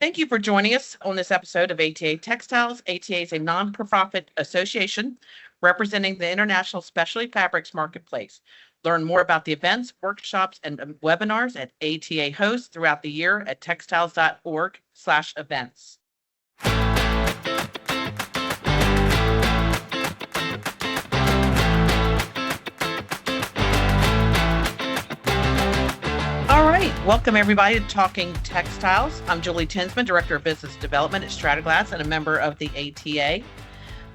Thank you for joining us on this episode of ATA Textiles. ATA is a non-profit association representing the international specialty fabrics marketplace. Learn more about the events, workshops, and webinars at ATA hosts throughout the year at textiles.org/events. All right, welcome everybody to Talking Textiles. I'm Julie Tinsman, Director of Business Development at Strataglass and a member of the ATA.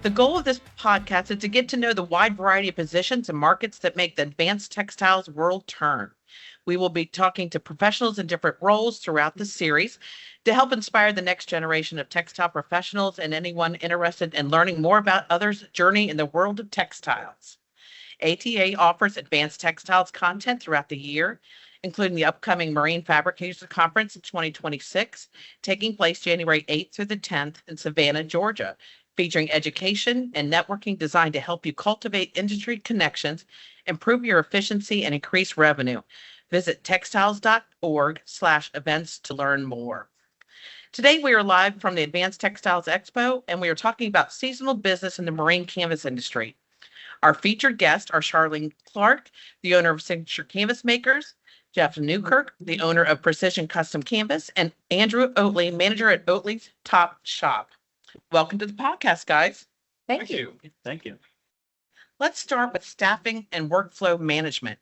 The goal of this podcast is to get to know the wide variety of positions and markets that make the advanced textiles world turn. We will be talking to professionals in different roles throughout the series to help inspire the next generation of textile professionals and anyone interested in learning more about others' journey in the world of textiles. ATA offers advanced textiles content throughout the year, including the upcoming Marine Fabricators Conference in 2026, taking place January 8th through the 10th in Savannah, Georgia, featuring education and networking designed to help you cultivate industry connections, improve your efficiency, and increase revenue. Visit textiles.org/events to learn more. Today, we are live from the Advanced Textiles Expo, and we are talking about seasonal business in the marine canvas industry. Our featured guests are Charlene Clark, the owner of Signature Canvas Makers, Jeff Newkirk, the owner of Precision Custom Canvas, and Andrew Oatley, manager at Oatley's Top Shop. Welcome to the podcast, guys. Thank you. Thank you. Let's start with staffing and workflow management.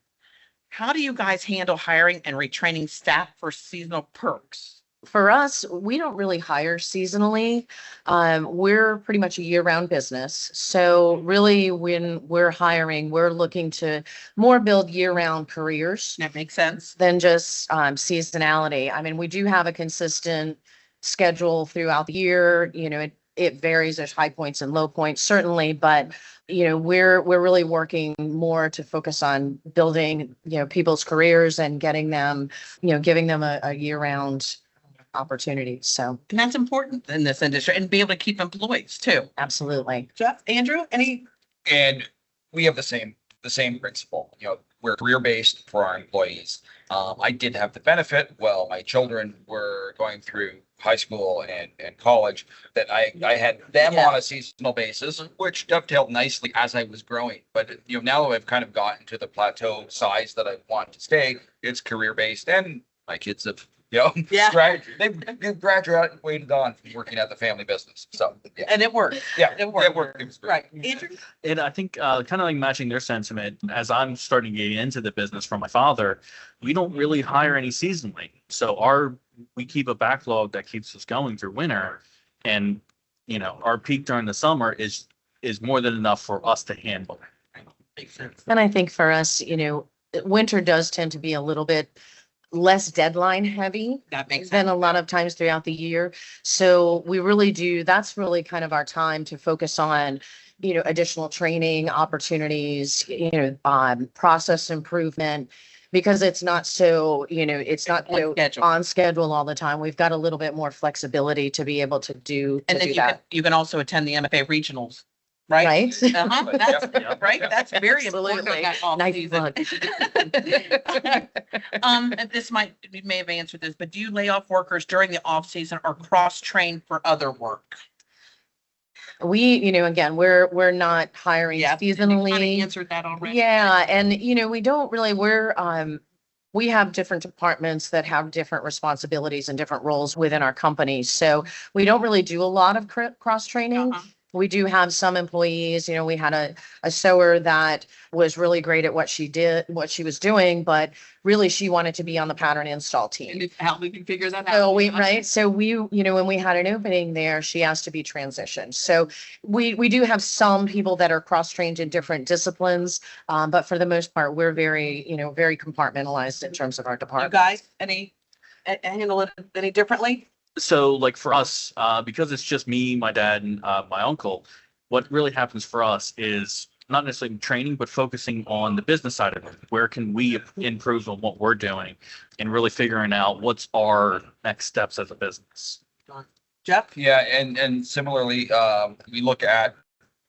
How do you guys handle hiring and retraining staff for seasonal perks? For us, we don't really hire seasonally. We're pretty much a year-round business. So really, when we're hiring, we're looking to more build year-round careers That makes sense. than just seasonality. I mean, we do have a consistent schedule throughout the year. You know, it varies. There's high points and low points, certainly, but we're really working more to focus on building, people's careers and getting them, giving them a year-round opportunity. So And that's important in this industry and be able to keep employees too. absolutely. Jeff, Andrew, any? And we have the same principle. We're career-based for our employees. I did have the benefit, well, my children were going through high school and college, that I had them on a seasonal basis, which dovetailed nicely as I was growing. But now I've kind of gotten to the plateau size that I want to stay. It's career-based, and my kids have they've graduated on from working at the family business. So And it worked. it worked. It was great. Right. Andrew? And I think kind of like matching their sentiment, as I'm starting to get into the business from my father, we don't really hire any seasonally. So we keep a backlog that keeps us going through winter. And, our peak during the summer is more than enough for us to handle. Makes sense. And I think for us, winter does tend to be a little bit less deadline heavy That makes than sense. a lot of times throughout the year. So we really do, that's really kind of our time to focus on, additional training opportunities, process improvement, because it's not so, it's not On so schedule. on schedule all the time. We've got a little bit more flexibility to be able to do, And then that. you can also attend the MFA regionals, right? Right? Uh-huh. That's right. That's very important. Absolutely. that off Nice season. And you may have answered this, but do you lay off workers during the off season or cross train for other work? We, again, we're not hiring You kinda seasonally. answered that already. Yeah, and we don't really, we have different departments that have different responsibilities and different roles within our company. So we don't really do a lot of cross training. Uh-huh. We do have some employees, we had a sewer that was really great at what she was doing, but really she wanted to be on the pattern install team. And how we can figure that out. So when we had an opening there, she asked to be transitioned. So we do have some people that are cross-trained in different disciplines. But for the most part, we're very, very compartmentalized in terms of our You department. guys, handle it any differently? So like for us, because it's just me, my dad, and my uncle, what really happens for us is not necessarily training, but focusing on the business side of it. Where can we improve on what we're doing and really figuring out what's our next steps as a business? Jeff? Yeah, and similarly, we look at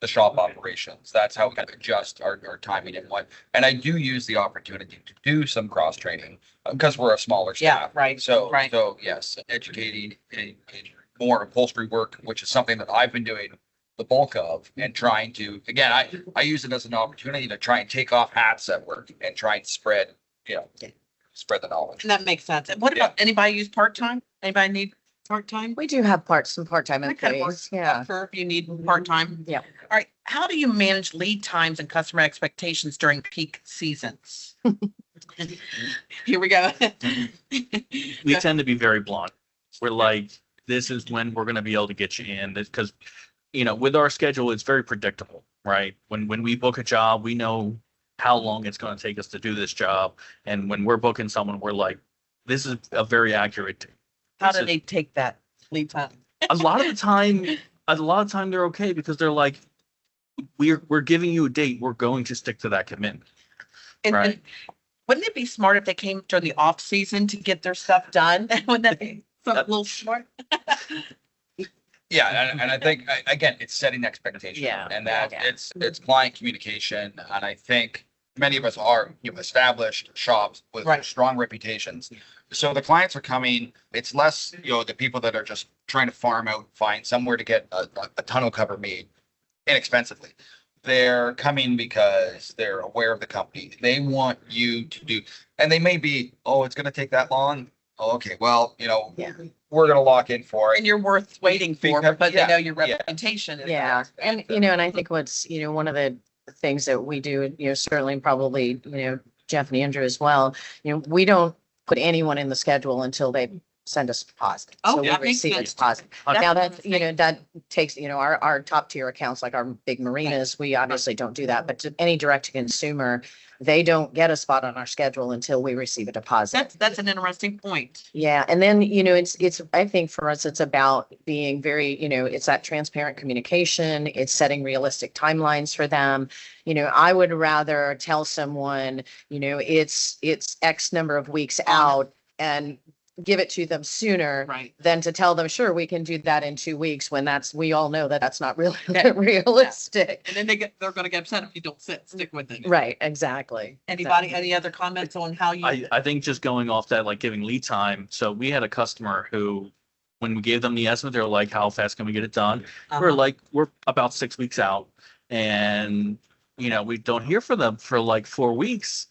the shop operations. That's how we kind of adjust our timing and what. And I do use the opportunity to do some cross training because we're a smaller Yeah, staff. right, So, right. so yes, educating in more upholstery work, which is something that I've been doing the bulk of and trying to, again, I use it as an opportunity to try and take off hats at work and try and spread, spread the knowledge. And that makes sense. And what about anybody use part-time? Anybody need part-time? We do have some part-time That kind of employees. works. Yeah. For if you need part-time. Yeah. All right. How do you manage lead times and customer expectations during peak seasons? Here we go. We tend to be very blunt. We're like, this is when we're going to be able to get you in, because, with our schedule, it's very predictable, right? When we book a job, we know how long it's going to take us to do this job. And when we're booking someone, we're like, this is a very accurate. How do they take that lead time? A lot of the time they're okay because they're like, we're giving you a date. We're going to stick to that commitment. Right. And wouldn't it be smart if they came during the off season to get their stuff done? Wouldn't that be a little smart? Yeah, and I think again, it's setting expectations. Yeah, And that yeah. it's client communication, and I think many of us are established shops with Right. strong reputations. So the clients are coming. It's less the people that are just trying to farm out, find somewhere to get a tonneau cover made inexpensively. They're coming because they're aware of the company. They want you to do, and they may be, oh, it's going to take that long. Oh, okay, well, Yeah. we're going to lock in for it. And you're worth waiting for Because- because yeah, they know your yeah. reputation. is Yeah. there. And, and I think what's, one of the things that we do, certainly probably, Jeff and Andrew as well, we don't put anyone in the schedule until they send us a deposit. Oh, So we that makes receive a sense. deposit. That's Now what that, I'm saying. that takes, our top tier accounts, like our big marinas, we obviously don't do that, but to any direct to consumer, they don't get a spot on our schedule until we receive a deposit. That's an interesting point. Yeah, and then, it's, I think for us, it's about being very, it's that transparent communication, it's setting realistic timelines for them. I would rather tell someone, it's X number of weeks out and give it to them sooner Right. than to tell them, sure, we can do that in 2 weeks when we all know that that's not really Yeah. realistic. And then they're going to get upset if you don't stick with it. Right, exactly. Anybody, any other comments on how you? I think just going off that, like giving lead time. So we had a customer who, when we gave them the estimate, they were like, how fast can we get it done? We're like, we're about 6 weeks out, and we don't hear from them for like 4 weeks,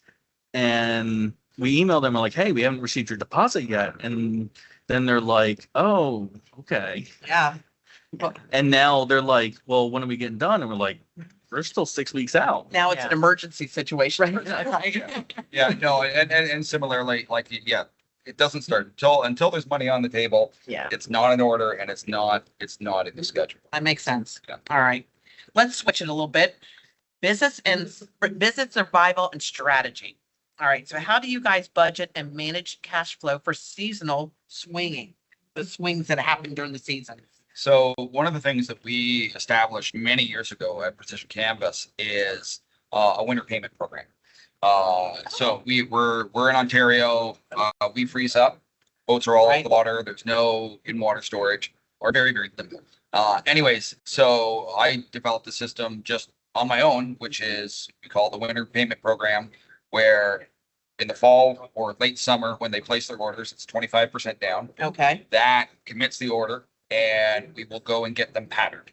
and we emailed them, we're like, hey, we haven't received your deposit yet, and then they're like, oh, okay. Yeah. And now they're like, well, when are we getting done? And we're like, we're still 6 weeks out. Now it's an Yeah. emergency situation. Right. Yeah, no, and similarly, like, yeah, it doesn't start until there's money on the table. Yeah. It's not an order, and it's not in the schedule. That makes sense. Yeah. All right. Let's switch it a little bit. Business survival and strategy. All right. So how do you guys budget and manage cash flow for seasonal swinging? The swings that happen during the season. So one of the things that we established many years ago at Precision Canvas is a winter payment program. So we're in Ontario. We freeze up. Boats are all Right. in the water. There's no in-water storage, or very, very limited. Anyways, so I developed a system just on my own, which is we call the winter payment program, where in the fall or late summer, when they place their orders, it's 25% down. Okay. That commits the order, and we will go and get them patterned.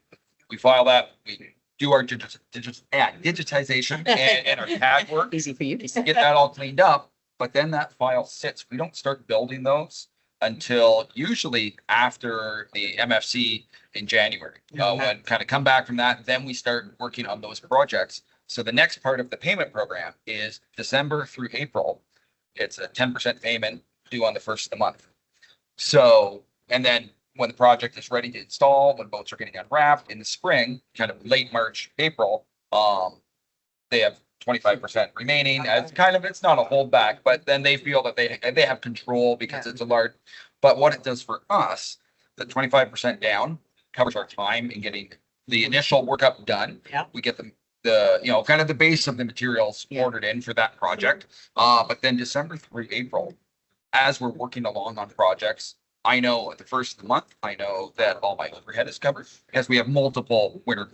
We file that, we do our digitization and our CAD work, Easy for you to say. get that all cleaned up, but then that file sits. We don't start building those until usually after the MFC in January. When kind of come back from that, then we start working on those projects. So the next part of the payment program is December through April. It's a 10% payment due on the first of the month. So, and then when the project is ready to install, when boats are getting unwrapped in the spring, kind of late March, April, they have 25% remaining. It's not a holdback, but then they feel that they have control because it's a large, but what it does for us, the 25% down covers our time in getting the initial workup done. Yeah. We get the kind of the base of the materials Yeah. ordered in for that project. But then December through April, as we're working along on projects, I know at the first of the month, I know that all my overhead is covered because we have multiple winter,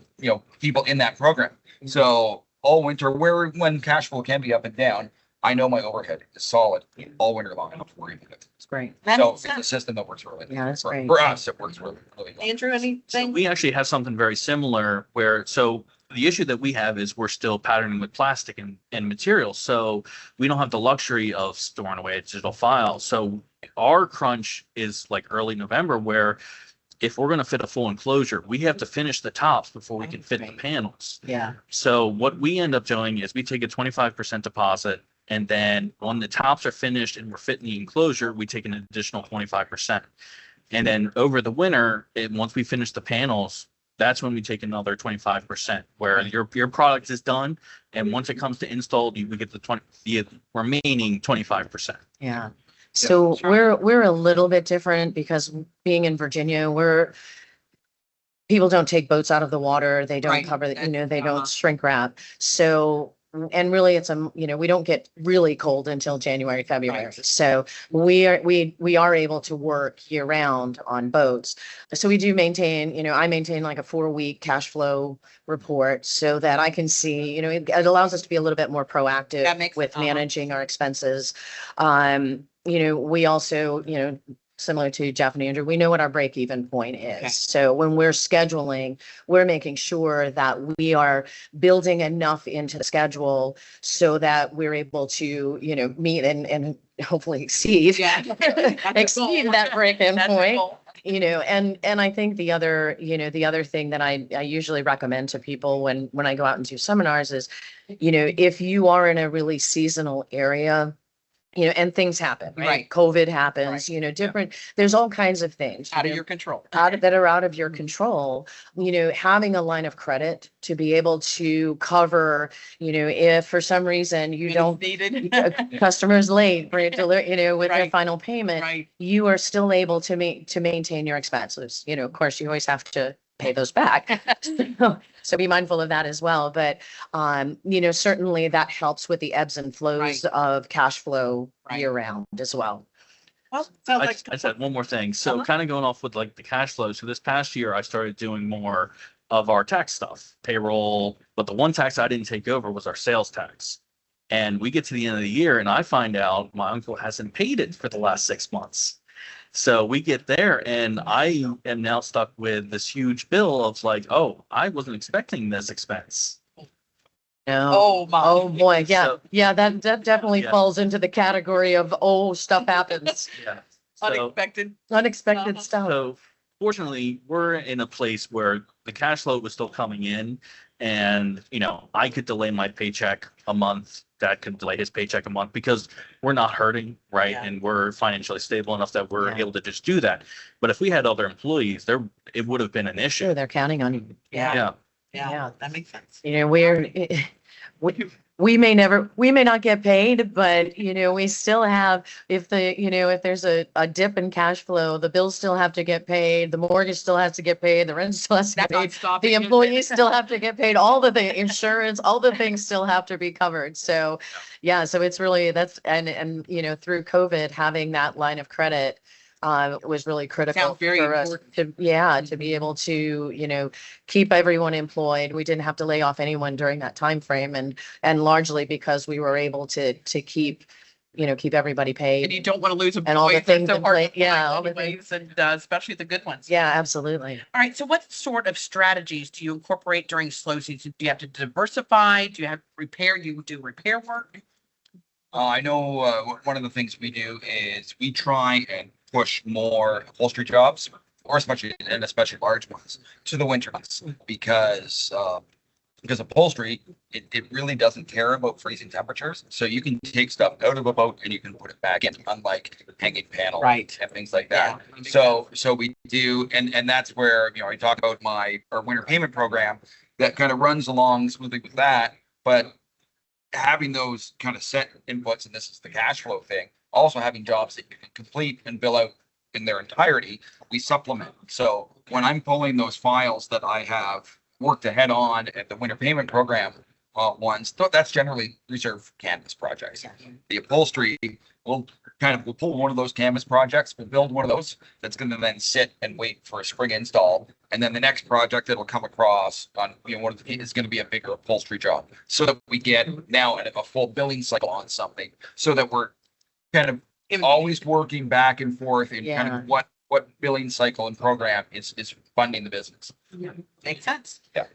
people in that program. So all winter, when cash flow can be up and down, I know my overhead is solid all winter long. I don't have to worry about it. It's great. So it's a system that works really. Yeah, that's great. For us, it works really, really well. Andrew, So anything? we actually have something very similar where, so the issue that we have is we're still patterning with plastic and materials. So we don't have the luxury of storing away a digital file. So our crunch is like early November, where if we're going to fit a full enclosure, we have to finish the tops before we can fit the panels. Yeah. So what we end up doing is we take a 25% deposit, and then when the tops are finished and we're fitting the enclosure, we take an additional 25%. And then over the winter, once we finish the panels, that's when we take another 25%, where your product is done. And once it comes to install, we get the remaining 25%. Yeah. So we're a little bit different because being in Virginia, people don't take boats out of the water. They don't Right. cover they don't shrink wrap. So, and really it's we don't get really cold until January, February. Right. So we are able to work year round on boats. So we do maintain, I maintain like a 4-week cash flow report so that I can see, it allows us to be a little bit more proactive That makes- with managing our expenses. We also, similar to Jeff and Andrew, we know what our break even point is. Okay. So when we're scheduling, we're making sure that we are building enough into the schedule so that we're able to, meet and hopefully exceed. Yeah. Exceed that break in That's the point. goal. And I think the other thing that I usually recommend to people when I go out and do seminars is, if you are in a really seasonal area, and things happen, right? Right. COVID happens, different, there's all kinds of things. Out of your control. That are out of your control, having a line of credit to be able to cover, if for some reason you don't, Needed. a customer's late, right, with their Right. final payment, Right. you are still able to maintain your expenses. Of course, you always have to pay those back. So be mindful of that as well. But, certainly that helps with the ebbs and flows Right. of cash flow Right. year round as well. Well, sounds I like. just had one more thing. So Uh-huh. kind of going off with like the cash flow. So this past year, I started doing more of our tax stuff, payroll. But the one tax I didn't take over was our sales tax. And we get to the end of the year and I find out my uncle hasn't paid it for the last 6 months. So we get there and I am now stuck with this huge bill of like, oh, I wasn't expecting this expense. No. Oh, my. Oh, boy. Yeah. So- Yeah. That definitely Yeah. falls into the category of, stuff happens. Yeah. So, Unexpected. Unexpected Uh-huh. stuff. so fortunately, we're in a place where the cash flow was still coming in and, I could delay my paycheck a month. Dad could delay his paycheck a month because we're not hurting, right? Yeah. And we're financially stable enough that we're Yeah. able to just do that. But if we had other employees, it would have been an issue. Sure. They're counting on you. Yeah. Yeah. Yeah. Yeah. That makes sense. We may not get paid, but we still have, if there's a dip in cash flow, the bills still have to get paid, the mortgage still has to get paid, the rent still has to get That's not paid. stopping. The employees still have to get paid, the insurance, all the things still have to be covered. So, yeah, so it's really, and through COVID, having that line of credit was really critical Sounds very for us important. to be able to, keep everyone employed. We didn't have to lay off anyone during that time frame, and largely because we were able to keep everybody And paid. you don't want to lose And all the employees. They're things so in hard play- to yeah, find all the anyways, and especially the good ones. Yeah, absolutely. All right. So what sort of strategies do you incorporate during slow season? Do you have to diversify? Do you have repair? You do repair work? I know one of the things we do is we try and push more upholstery jobs, or especially large ones, to the winter months because upholstery it really doesn't care about freezing temperatures. So you can take stuff out of a boat and you can put it back in, unlike hanging panel Right. and things like that. Yeah. So we do, and that's where I talk about our winter payment program that kind of runs along smoothly with that, but having those kind of set inputs, and this is the cash flow thing, also having jobs that you can complete and bill out in their entirety, we supplement. So when I'm pulling those files that I have worked ahead on at the winter payment program, ones, that's generally reserved for canvas projects. The upholstery, we'll pull one of those canvas projects, we'll build one of those that's going to then sit and wait for a spring install. And then the next project that'll come across on, one of the, is going to be a bigger upholstery job, so that we get now a full billing cycle on something, so that we're kind of always working back and forth in kind of what billing cycle and program is funding the business. Makes sense. Yeah.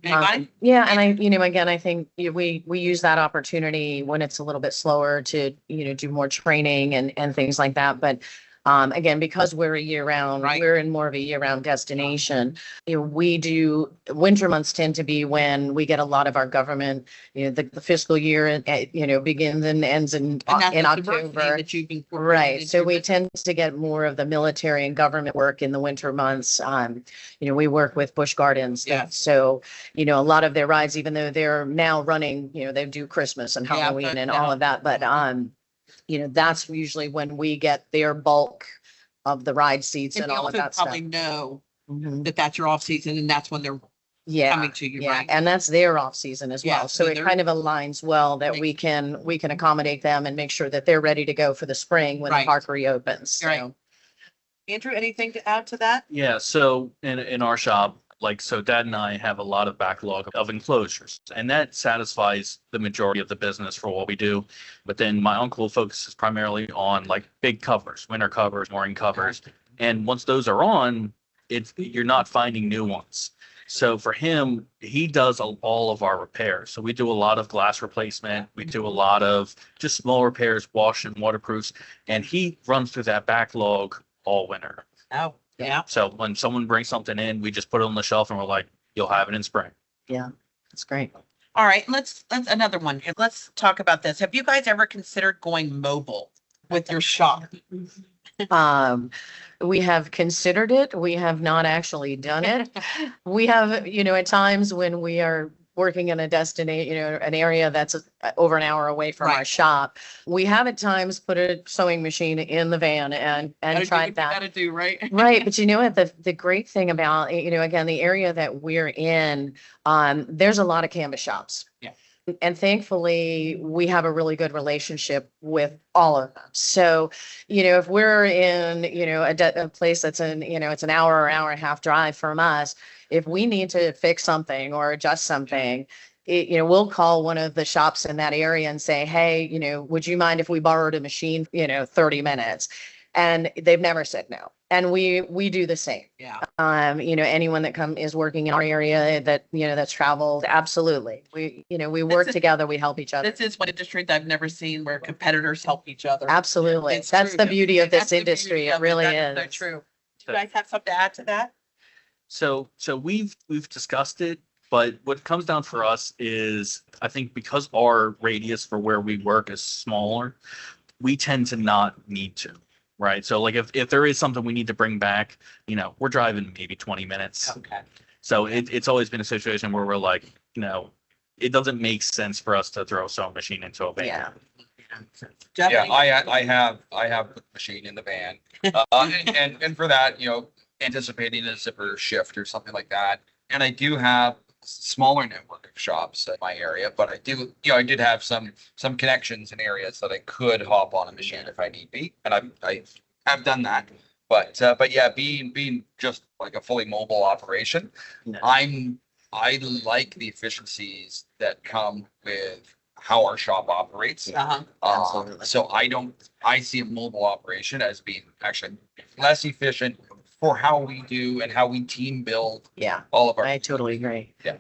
Anybody? Yeah, and again, I think we use that opportunity when it's a little bit slower to, do more training and things like that. But again, because we're a year round, Right. we're in more of a year round destination. Winter months tend to be when we get a lot of our government, the fiscal year, begins and ends in And that's the diversity October. that you've been Right. So we tend to get more of the military and government work in the winter months. We work with Busch Gardens. Yes. So, a lot of their rides, even though they're now running, they do Christmas and Yeah, Halloween but and all of that. But, that's usually when we get their bulk of the ride seats And and you all of also that stuff. probably know Mhm. that that's your off season and that's when they're Yeah. coming to you, Yeah, right? and that's their off season as Yeah, well. So so it they're- kind of aligns well that we can accommodate them and make sure that they're ready to go for the spring when the Right. park reopens. So. Right. Andrew, anything to add to that? Yeah, so in our shop, so Dad and I have a lot of backlog of enclosures, and that satisfies the majority of the business for what we do. But then my uncle focuses primarily on big covers, winter covers, mooring covers. And once those are on, you're not finding new ones. So for him, he does all of our repairs. So we do a lot of glass replacement. We do a lot of just small repairs, wash and waterproofs, and he runs through that backlog all winter. Oh, yeah. So when someone brings something in, we just put it on the shelf and we're like, you'll have it in spring. Yeah, that's great. All right, let's another one. Let's talk about this. Have you guys ever considered going mobile with your shop? We have considered it. We have not actually done it. We have, at times when we are working in a destination, an area that's over an hour away from our Right. shop, we have at times put a sewing machine in the van and tried that. Gotta do, right? Right, but what, the great thing about, again, the area that we're in, there's a lot of canvas shops. Yeah. And thankfully, we have a really good relationship with all of them. So, if we're in, a place that's it's an hour or hour and a half drive from us, if we need to fix something or adjust something, we'll call one of the shops in that area and say, hey, would you mind if we borrowed a machine, 30 minutes? And they've never said no. And we do the same. Yeah. Anyone that is working in our area that, that's traveled, absolutely. We work is- together, we help each other. This is one industry that I've never seen where competitors help each other. Absolutely. It's That's true. the beauty of That's this the beauty industry. It of really That is. So true. Do you guys have something to add to that? So we've discussed it, but what comes down for us is, I think because our radius for where we work is smaller, we tend to not need to, right? So if there is something we need to bring back, we're driving maybe 20 minutes. Okay. So it's always been a situation where we're like, it doesn't make sense for us to throw a sewing machine into a van. Yeah. Jeff, Yeah, any- I have the machine in the van. And for that, anticipating a zipper shift or something like that. And I do have a smaller network of shops in my area, but I did have some connections in areas that I could hop on a machine if I need be. And I have done that. But yeah, being just like a fully mobile operation, Yeah. I like the efficiencies that come with how our shop operates. Uh-huh. Absolutely. So I see a mobile operation as being actually less efficient for how we do and how we team build Yeah, all of our. I totally agree. A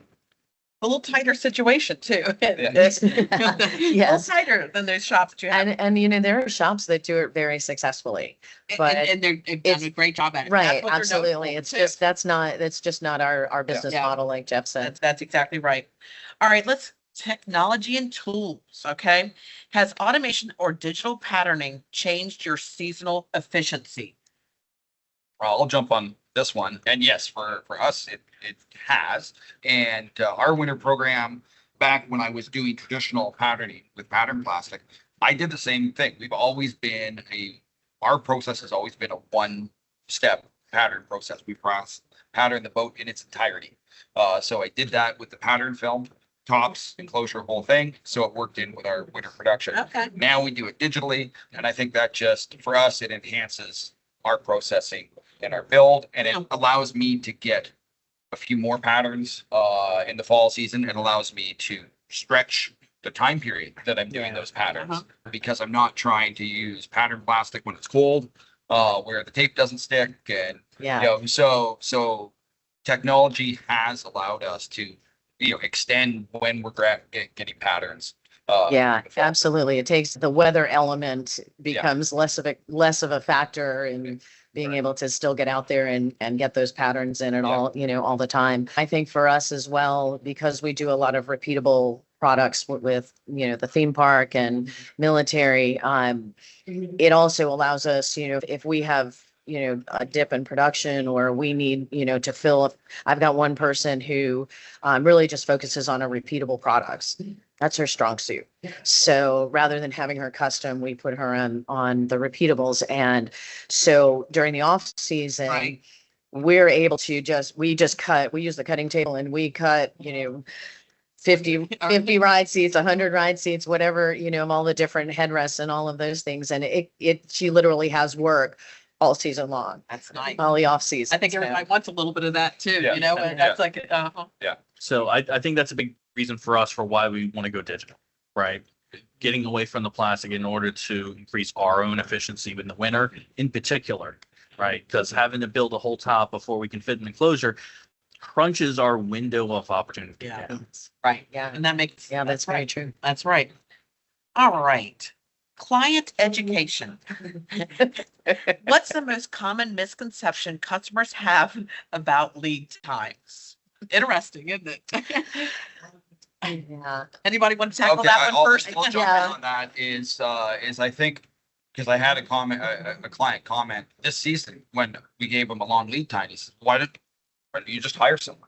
little tighter situation too. Yes. A little tighter than those shops that you have. And there are shops that do it very successfully. but And they've done a great job at it. Right, That's what they're known absolutely. for, It's too. just, that's not our business Yeah. model, like Jeff said. That's exactly right. All right, technology and tools, okay? Has automation or digital patterning changed your seasonal efficiency? I'll jump on this one. And yes, for us, it has. And our winter program, back when I was doing traditional patterning with pattern plastic, I did the same thing. Our process has always been a one-step pattern process. We pattern the boat in its entirety. So I did that with the pattern film, tops, enclosure, whole thing. So it worked in with our winter production. Okay. Now we do it digitally. And I think that just, for us, it enhances our processing and our build. And it allows me to get a few more patterns in the fall season. It allows me to stretch the time period that I'm doing those patterns because I'm not trying to use pattern plastic when it's cold, where the tape doesn't stick. And, so technology has allowed us to, extend when we're getting patterns. Yeah, absolutely. It takes the weather element becomes less of a factor in being able to still get out there and get those patterns in and all the time. I think for us as well, because we do a lot of repeatable products with the theme park and military, it also allows us, if we have a dip in production or we need, to fill. I've got one person who really just focuses on a repeatable products. That's her strong suit. So rather than having her custom, we put her on the repeatables. And so during the off season, we're able to we use the cutting table and we cut, 50 ride seats, 100 ride seats, whatever, all the different headrests and all of those things. And she literally has work all season long. That's nice. All the off season. I think everybody wants a little bit of that too, Yeah. and that's like, So I think that's a big reason for us for why we want to go digital, right? Getting away from the plastic in order to increase our own efficiency in the winter in particular, right? Because having to build a whole top before we can fit an enclosure crunches our window of opportunity. Yeah. Right. Yeah. And that makes, That's very true. That's right. All right. Client education. What's the most common misconception customers have about lead times? Interesting, isn't it? Yeah. Anybody want to tackle Okay, that one first? I'll jump in on that is I think, because I had a client comment this season when we gave him a long lead time. He said, why don't you just hire someone?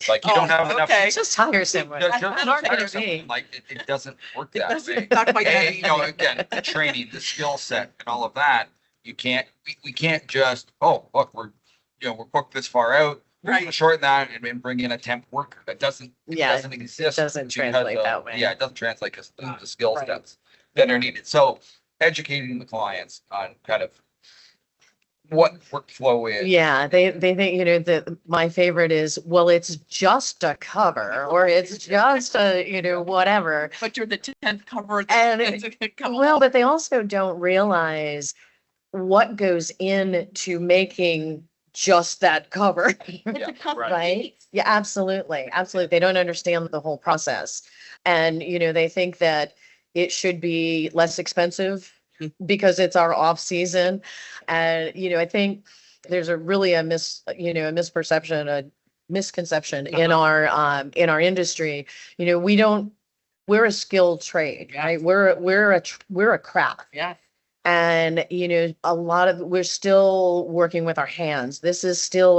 Like you don't have enough. Okay. Just hire someone. Just That's hire gonna be. someone. Like it doesn't work that way. Not quite that And, easy. again, the training, the skill set and all of that, we can't just, oh, look, we're booked this far out. We're gonna Right. shorten that and bring in a temp worker. That doesn't exist. It doesn't because translate of- that way. Yeah, it doesn't translate because the skill Right. sets that are needed. So educating the clients on kind of what workflow is. Yeah, they think, that my favorite is, well, it's just a cover or it's just a, whatever. But you're the 10th cover. And well, but they also don't realize what goes into making just that cover. It's a cover. Right? Yeah, absolutely. Absolutely. They don't understand the whole process. And, they think that it should be less expensive because it's our off season. And, I think there's a misperception, a misconception in our industry. We're a skilled trade, Yeah. right? We're a craft. Yeah. And, we're still working with our hands. This is still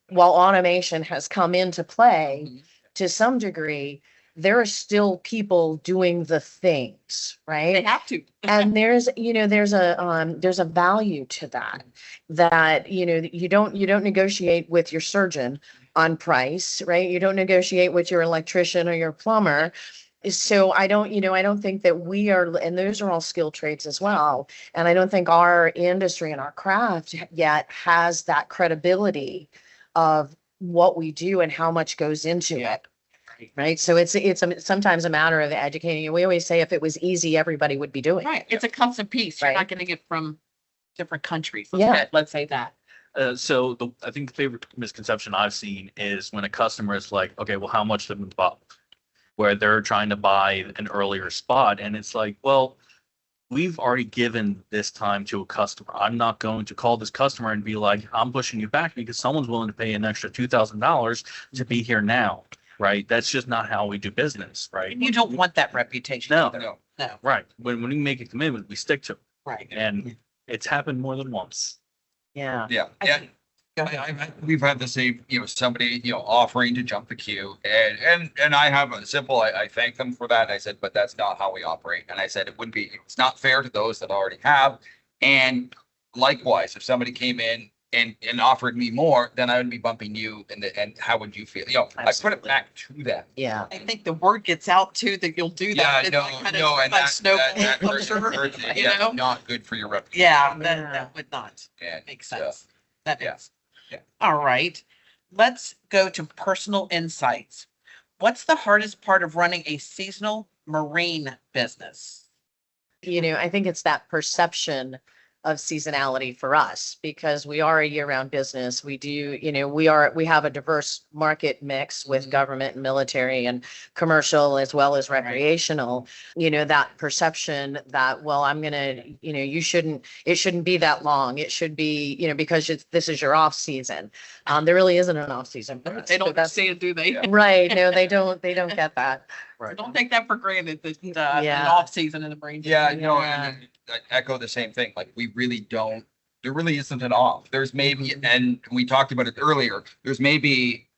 while automation has come into play to some degree, there are still people doing the things, They right? have to. And there's a value to that, you don't negotiate with your surgeon on price, right? You don't negotiate with your electrician or your plumber. So I don't think that we are, and those are all skilled trades as well. And I don't think our industry and our craft yet has that credibility of what we do and how much goes into it. Right. So it's sometimes a matter of educating. And we always say if it was easy, everybody would be doing it. Right. It's a custom piece. You're Right. not getting it from different countries. Yeah. Let's say that. So I think the favorite misconception I've seen is when a customer is like, okay, well, how much of the bulk? Where they're trying to buy an earlier spot. And it's like, well, we've already given this time to a customer. I'm not going to call this customer and be like, I'm pushing you back because someone's willing to pay an extra $2,000 to be here now. Right. That's just not how we do business. Right. And you don't want that reputation. No. either. No. No. Right. When we make a commitment, we stick to it. Right. And it's happened more than once. Yeah. Yeah. I Yeah. think- Go ahead. We've had the same, somebody, offering to jump the queue and I have a simple, I thank them for that. I said, but that's not how we operate. And I said, it's not fair to those that already have. And likewise, if somebody came in and offered me more, then I would be bumping you, and how would you feel? I put it back to them. Yeah. I think the word gets out too that you'll do that. Yeah, It's no, like kinda no, and like that snowball, I'm hurts, sure, hurts, you yeah, know? not good for your reputation. Yeah, Yeah. that would not And, make sense. That yeah, makes. yeah. All right. Let's go to personal insights. What's the hardest part of running a seasonal marine business? I think it's that perception of seasonality for us because we are a year-round business. We do, we have a diverse market mix with government and military and commercial as well as recreational. That perception that, well, I'm gonna, it shouldn't be that long. It should be, because this is your off season. There really isn't an off season for us. They don't but that's understand, do they? Yeah. right. No, they don't get that. Right. Don't take that for granted, that an Yeah. off season in the marine. Yeah, business. and I echo the same thing. Like we really don't. There really isn't an off. There's maybe, and we talked about it earlier. There's maybe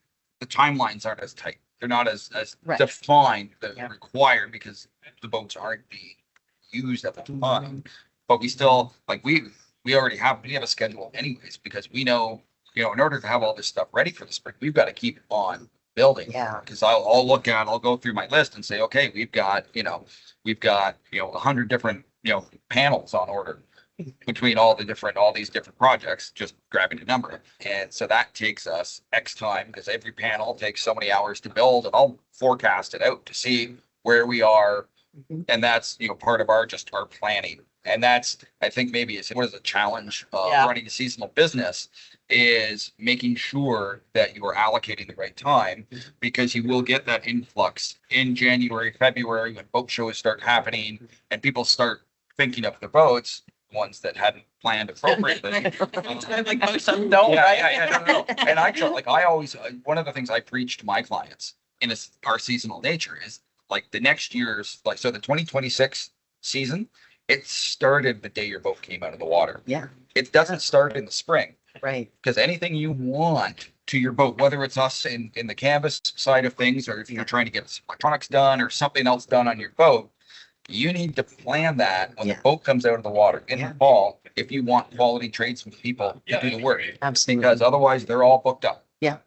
the timelines aren't as tight. They're not as Right. defined, that Yeah. required because the boats aren't being used at the time. But we still we already have a schedule anyways because we know in order to have all this stuff ready for the spring, we've got to keep on building. Yeah. Because I'll go through my list and say, okay, we've got 100 different panels on order between all these different projects, just grabbing a number. And so that takes us X time because every panel takes so many hours to build, and I'll forecast it out to see where we are. Mhm. And that's part of our planning. And that's, I think, maybe what is a challenge of Yeah. running a seasonal business is making sure that you are allocating the right time, because you will get that influx in January, February when boat shows start happening and people start thinking of the boats, ones that hadn't planned appropriately. Like most of them don't, Yeah, right? yeah, I don't know. And I always, one of the things I preach to my clients in our seasonal nature is the next year's, so the 2026 season, it started the day your boat came out of the water. Yeah. It doesn't start in the spring, Right. because anything you want to your boat, whether it's us in the canvas side of things, or if you're trying to get electronics done or something else done on your boat, you need to plan that when the Yeah. boat comes out of the water in Yeah. the fall, if you want quality tradesmen people to do the work, Absolutely. because otherwise they're all booked up. Yeah.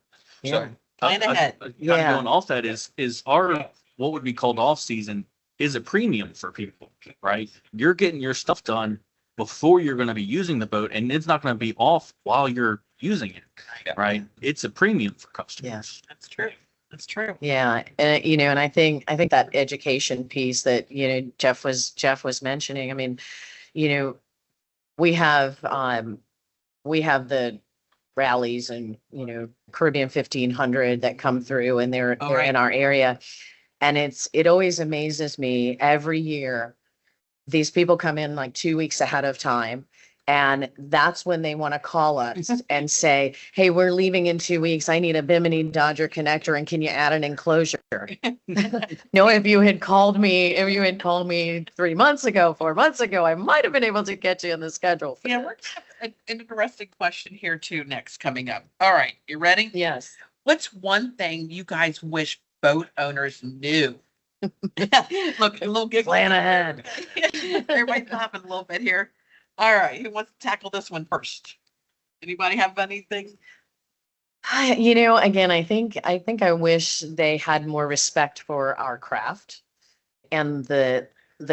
So, Plan ahead. Kind of Yeah. going off that is our, what would be called off season is a premium for people, right? You're getting your stuff done before you're going to be using the boat, and it's not going to be off while you're using it, Yeah. right? It's a premium for customers. That's true. That's true. Yeah, and and I think that education piece that Jeff was mentioning. I mean, we have the rallies and Caribbean 1500 that come through, and they're right. in our area, and it always amazes me every year. These people come in like 2 weeks ahead of time. And that's when they want to call us and say, hey, we're leaving in 2 weeks. I need a Bimini Dodger connector, and can you add an enclosure? No, if you had called me 3 months ago, 4 months ago, I might have been able to get you in the schedule. for Yeah, that. we're gonna have an interesting question here too next coming up. All right, you ready? Yes. What's one thing you guys wish boat owners knew? Look, a little giggle. Plan ahead. Everybody's laughing a little bit here. All right, who wants to tackle this one first? Anybody have anything? Again, I think I wish they had more respect for our craft and the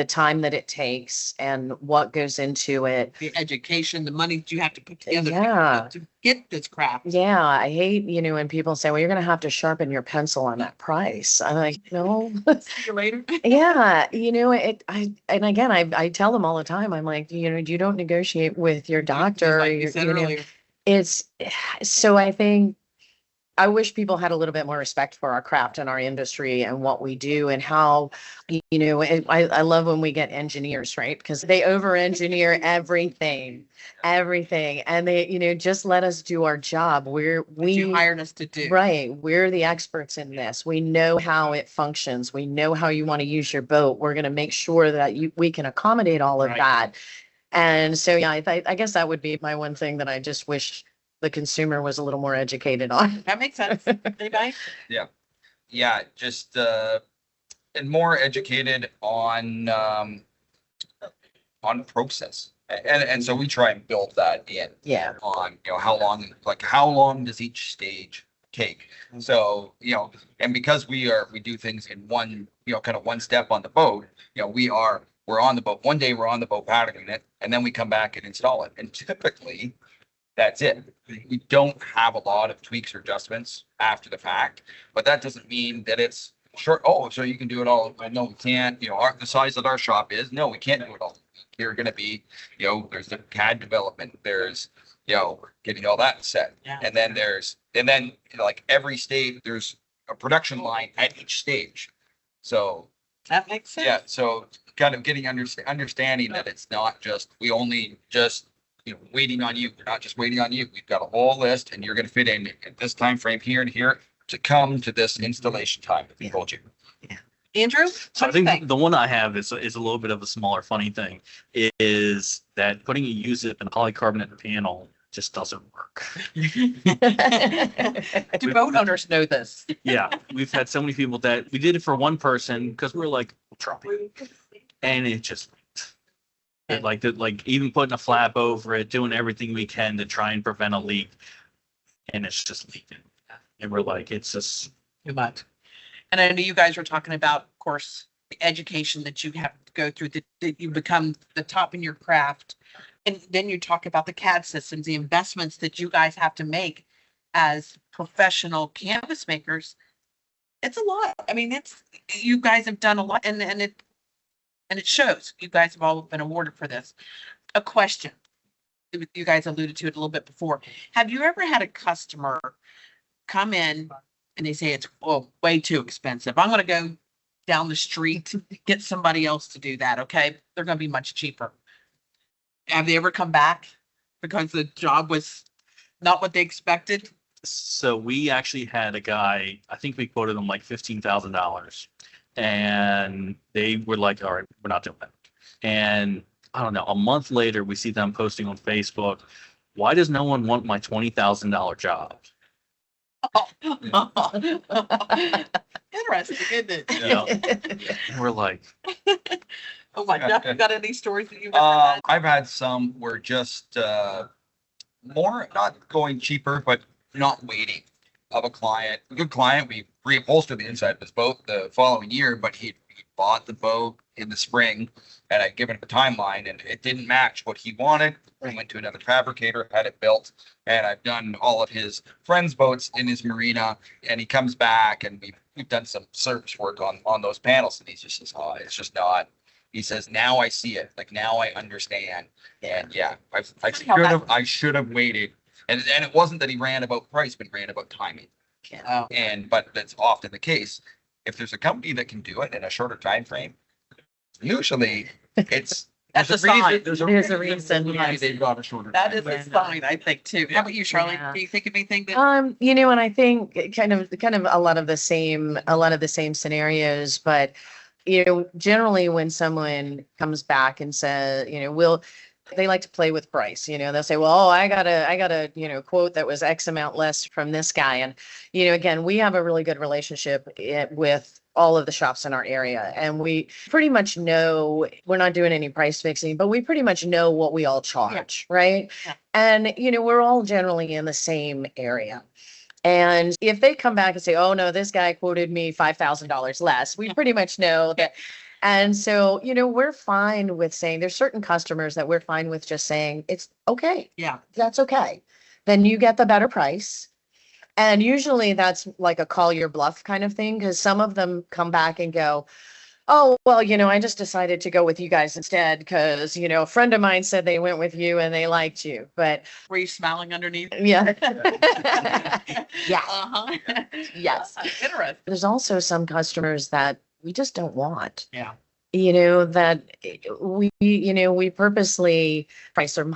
time that it takes and what goes into it. The education, the money that you have to put together Yeah. to get this craft. Yeah, I hate, when people say, well, you're going to have to sharpen your pencil on that price. I'm like, no. See you later. Yeah, and again, I tell them all the time, I'm like, you don't negotiate with your doctor. Like you said earlier. So I think I wish people had a little bit more respect for our craft and our industry and what we do and how, I love when we get engineers, right? Because they over-engineer everything. And they, just let us do our job. What you hired us to do. Right. We're the experts in this. We know how it functions. We know how you want to use your boat. We're going to make sure that we can accommodate all of Right. that. And so, yeah, I guess that would be my one thing that I just wish the consumer was a little more educated on. That makes sense. Anybody? yeah, just and more educated on process. And so we try and build that in Yeah. on, how long does each stage take? So, and because we do things in one, kind of one step on the boat, we're on the boat. One day we're on the boat patterning it, and then we come back and install it. And typically that's it. We don't have a lot of tweaks or adjustments after the fact, but that doesn't mean that it's short. Oh, so you can do it all. No, we can't. The size that our shop is, no, we can't do it all. You're going to be, there's the CAD development. There's, getting all that set. Yeah. And then like every stage, there's a production line at each stage. So That makes sense. yeah, so kind of getting understanding that it's not just, we only just, waiting on you. We're not just waiting on you. We've got a whole list and you're going to fit in at this time frame here and here to come to this installation time that we told you. Andrew, So I what do you think think? the one I have is a little bit of a smaller funny thing, is that putting a U-zip in a polycarbonate panel just doesn't work. Do boat owners know this? Yeah, we've had so many people that we did it for one person because we were like, we'll try. And it just like even putting a flap over it, doing everything we can to try and prevent a leak, and it's just leaking. And we're like, it's just Too much. And I know you guys were talking about, of course, the education that you have to go through, that you become the top in your craft. And then you talk about the CAD systems, the investments that you guys have to make as professional canvas makers. It's a lot. I mean, you guys have done a lot, and it shows. You guys have all been awarded for this. A question. You guys alluded to it a little bit before. Have you ever had a customer come in and they say it's way too expensive? I'm going to go down the street, get somebody else to do that. Okay. They're going to be much cheaper. Have they ever come back because the job was not what they expected? so we actually had a guy, I think we quoted him like $15,000, and they were like, all right, we're not doing that. And I don't know, a month later, we see them posting on Facebook, why does no one want my $20,000 job? Interesting, isn't it? You know? And we're like, Oh my God. You got any stories that you've ever had? I've had some where just more not going cheaper, but not waiting of a client. A good client, we reupholstered the inside of his boat the following year, but he bought the boat in the spring and I'd given him a timeline and it didn't match what he wanted. We went to another fabricator, had it built, and I've done all of his friends' boats in his marina, and he comes back and we've done some service work on those panels, and he just says, oh, it's just not. He says, now I see it. Like now I understand. And yeah, I should have waited. And it wasn't that he ran about price, but he ran about timing. Oh, But that's often the case. If there's a company that can do it in a shorter time frame, usually it's That's a sign. There's There's a reason, why yes. they've got a shorter. that time is frame. a sign, I think, too. How about you, Charlene? Yeah. Do you think of anything that? And I think kind of a lot of the same scenarios, but generally when someone comes back and says, they like to play with price, they'll say, well, oh, I got a quote that was X amount less from this guy. And, again, we have a really good relationship with all of the shops in our area. And we pretty much know, we're not doing any price fixing, but we pretty much know what we all charge, right? Yeah. And, we're all generally in the same area. And if they come back and say, oh, no, this guy quoted me $5,000 less, we pretty much know that. And so, we're fine with saying, there's certain customers that we're fine with just saying, it's okay. Yeah. That's okay. Then you get the better price. And usually that's like a call your bluff kind of thing, because some of them come back and go, oh, well, I just decided to go with you guys instead because, a friend of mine said they went with you and they liked you. But Were you smiling underneath? yeah. Yeah. Uh-huh. Yes. Interesting. There's also some customers that we just don't want. Yeah. That we purposely price them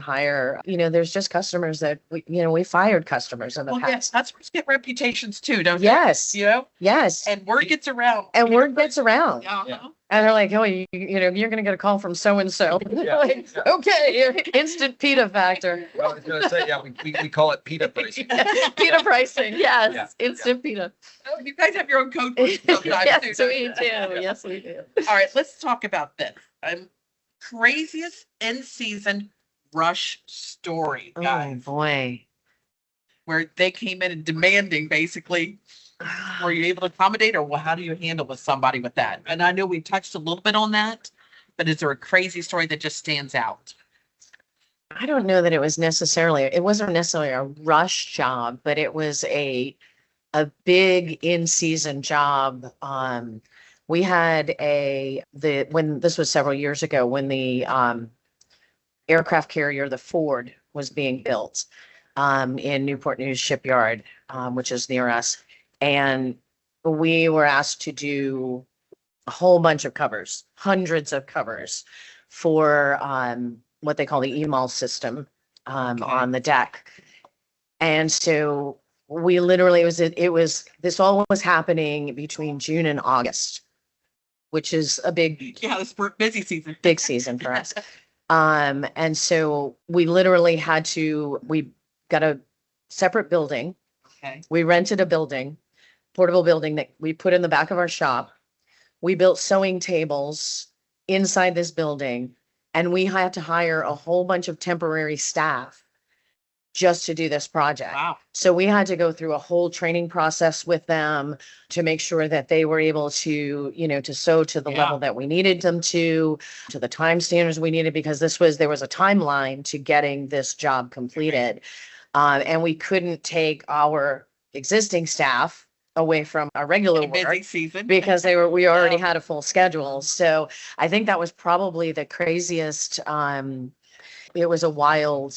higher. There's just customers that we fired customers in the Well, yeah, past. customers get reputations too, don't they? Yes, yes. And word gets around. And word gets around. Uh-huh. And they're like, oh, you're going to get a call from so-and-so. Like, okay, instant PETA factor. Well, I was gonna say, yeah, we call it PETA pricing. PETA pricing, yes, Yeah, instant PETA. Oh, you guys have your own code for it sometimes too. Yes, don't we you? do. Yes, we do. All right, let's talk about this. craziest in-season rush story, Oh, guys, boy. where they came in and demanding basically, were you able to accommodate, or how do you handle with somebody with that? And I know we touched a little bit on that, but is there a crazy story that just stands out? I don't know that it wasn't necessarily a rush job, but it was a big in-season job. We had when this was several years ago, when the aircraft carrier, the Ford, was being built in Newport News Shipyard, which is near us. And we were asked to do a whole bunch of covers, hundreds of covers for what they call the EMAL system on the deck. And so we literally, this all was happening between June and August, which is a big, Yeah, it's busy season. big season for us. And so we literally we got a separate building. Okay. We rented a portable building that we put in the back of our shop. We built sewing tables inside this building, and we had to hire a whole bunch of temporary staff just to do this project. Wow. So we had to go through a whole training process with them to make sure that they were able to, to sew to the level that we needed them to the time standards we needed, because there was a timeline to getting this job completed. And we couldn't take our existing staff away from our regular Busy work season. because we already had a full schedule. So I think that was probably the craziest. It was a wild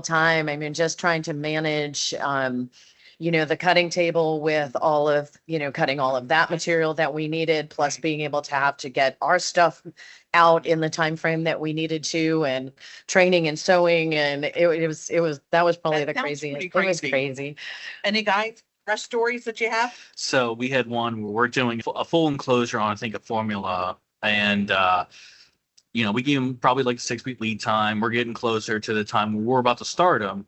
time. I mean, just trying to manage, the cutting table with cutting all of that material that we needed, plus being able to have to get our stuff out in the time frame that we needed to, and training and sewing. And that was probably the That sounds craziest. pretty It was crazy. crazy. Any guys, rush stories that you have? So we had one where we're doing a full enclosure on, I think, a formula, and we gave him probably like a 6-week lead time. We're getting closer to the time where we're about to start him,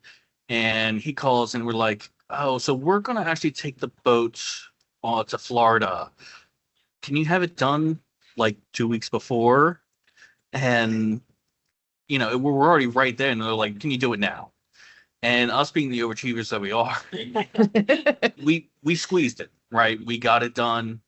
and he calls and we're like, "Oh, so we're gonna actually take the boat to Florida. Can you have it done like 2 weeks before?" And we're already right there, and they're like, "Can you do it now?" And us being the overachievers that we are, we squeezed it, right? We got it done.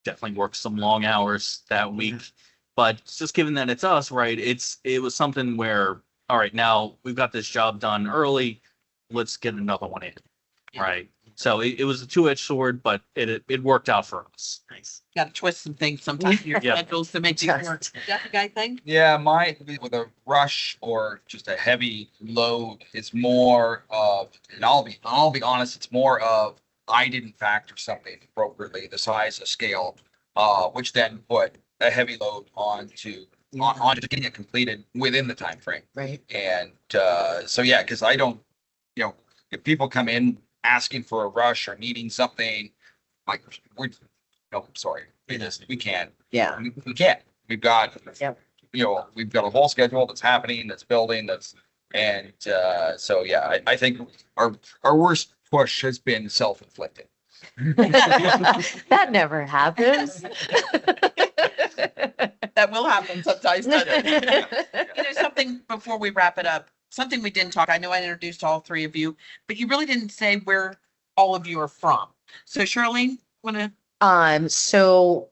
Definitely worked some long hours that week. But just given that it's us, right? It was something where, all right, now we've got this job done early. Let's get another one in, right? So it was a two-edged sword, but it worked out for us. Nice. Got to twist some things sometimes in your Yeah. schedules to make these work. Jeff, a guy thing? Yeah, with a rush or just a heavy load, it's more of, and I'll be honest, it's more of I didn't factor something appropriately, the size, the scale, which then put a heavy load onto getting it completed within the time frame. Right. And because I don't, if people come in asking for a rush or needing something, like sorry, we can't. Yeah. We can't. We've got Yep. We've got a whole schedule that's happening, that's building, I think our worst push has been self-inflicted. That never happens. That will happen sometimes, doesn't it? Something before we wrap it up, something we didn't talk. I know I introduced all three of you, but you really didn't say where all of you are from. So Charlene, want to? So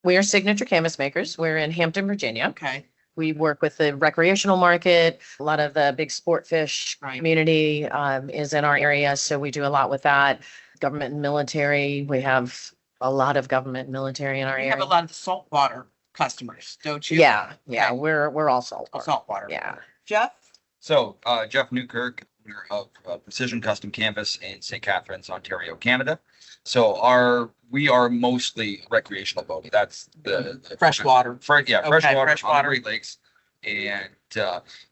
we are Signature Canvas Makers. We're in Hampton, Virginia. Okay. We work with the recreational market. A lot of the big sport fish community is in our area. So we do a lot with that. Government and military. We have a lot of government and military in our You area. have a lot of saltwater customers, don't you? Yeah. Okay. We're all saltwater. Saltwater. Yeah. Jeff? So Jeff Newkirk, owner of Precision Custom Canvas in St. Catharines, Ontario, Canada. So we are mostly recreational boating. That's the Freshwater. Freshwater on the freshwater. Great Lakes. And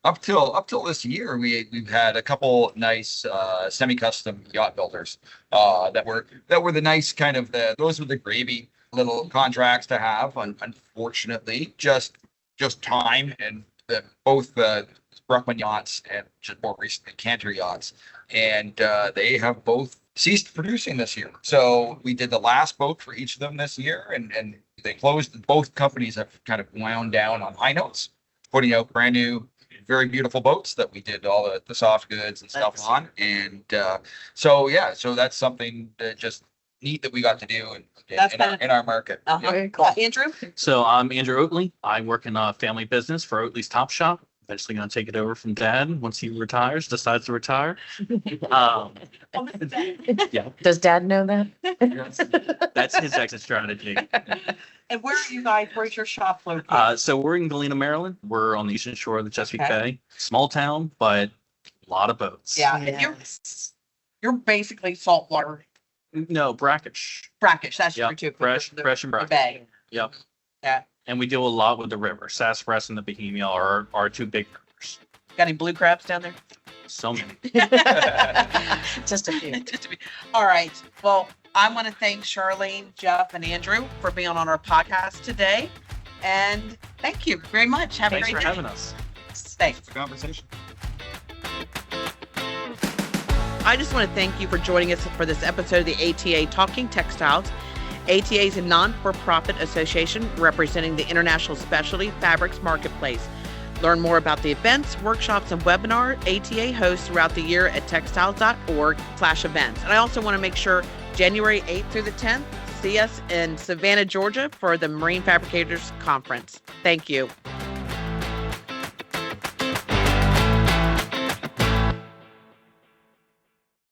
up till this year, we've had a couple nice semi-custom yacht builders that were the nice kind of those were the gravy little contracts to have. Unfortunately, just time and both Bruckman yachts and just more recently Cantor yachts, and they have both ceased producing this year. So we did the last boat for each of them this year, and They closed. Both companies have kind of wound down on high notes, putting out brand new, very beautiful boats that we did all the soft goods and stuff on. And so that's something that just neat that we got to do in our market. Very cool. Andrew? So I'm Andrew Oatley. I work in a family business for Oatley's Top Shop. Eventually going to take it over from Dad once he decides to retire. Yeah, Does Dad know that? that's his exit strategy. And where are you guys? Where's your shop located? So we're in Galena, Maryland. We're on the eastern shore of the Chesapeake Bay. Small town, but a lot of boats. Yeah, and you're basically saltwater, No, brackish. brackish. That's Yep, true too. 'cause fresh the- and the brackish. bay. Yep. Yeah. And we do a lot with the river. Sassafras and the Bohemia are our two big rivers. Got any blue crabs down there? So many. Just a few. Just to be- All right. Well, I want to thank Charlene, Jeff, and Andrew for being on our podcast today. And thank you very much. Have Thanks a for great day. having us. Thanks. It's a conversation. I just want to thank you for joining us for this episode of the ATA Talking Textiles. ATA is a non-for-profit association representing the international specialty fabrics marketplace. Learn more about the events, workshops, and webinar ATA hosts throughout the year at textiles.org/events. And I also want to make sure January 8th through the 10th, see us in Savannah, Georgia for the Marine Fabricators Conference. Thank you.